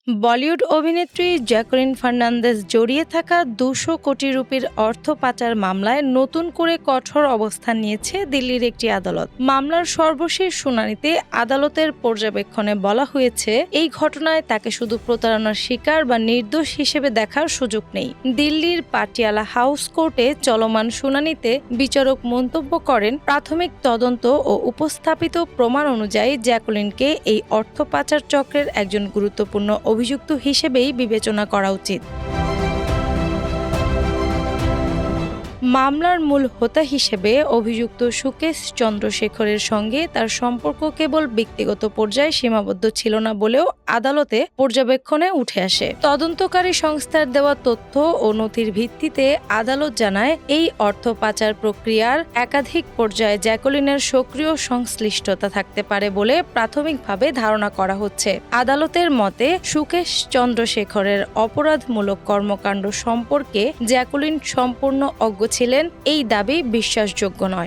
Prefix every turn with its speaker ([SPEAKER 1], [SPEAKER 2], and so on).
[SPEAKER 1] বলিউড অভিনেত্রী Jacqueline Fernandez জড়িয়ে থাকা ২০০ কোটি রুপির অর্থ পাচার মামলায় নতুন করে কঠোর অবস্থান নিয়েছে দিল্লির একটি আদালত। মামলার সর্বশেষ শুনানিতে আদালতের পর্যবেক্ষণে বলা হয়েছে, এই ঘটনায় তাকে শুধু প্রতারণার শিকার বা নির্দোষ হিসেবে দেখার সুযোগ নেই। দিল্লির পাটিয়ালা হাউস কোর্টে চলমান শুনানিতে বিচারক মন্তব্য করেন, প্রাথমিক তদন্ত ও উপস্থাপিত প্রমাণ অনুযায়ী জ্যাকুলিনকে এই অর্থ পাচার চক্রের একজন গুরুত্বপূর্ণ অভিযুক্ত হিসেবেই বিবেচনা করা উচিত। মামলার মূল হোতা হিসেবে অভিযুক্ত সুকেশ চন্দ্রশেখরের সঙ্গে তার সম্পর্ক কেবল ব্যক্তিগত পর্যায়ে সীমাবদ্ধ ছিল না বলেও আদালতে পর্যবেক্ষণে উঠে আসে। তদন্তকারী সংস্থার দেওয়া তথ্য ও নথির ভিত্তিতে আদালত জানায়, এই অর্থ পাচার প্রক্রিয়ার একাধিক পর্যায়ে জ্যাকুলিনের সক্রিয় সংশ্লিষ্টতা থাকতে পারে বলে প্রাথমিকভাবে ধারণা করা হচ্ছে। আদালতের মতে, সুকেশ চন্দ্রশেখরের অপরাধমূলক কর্মকাণ্ড সম্পর্কে জ্যাকুলিন সম্পূর্ণ অজ্ঞ ছিলেন, এই দাবি বিশ্বাসযোগ্য নয়।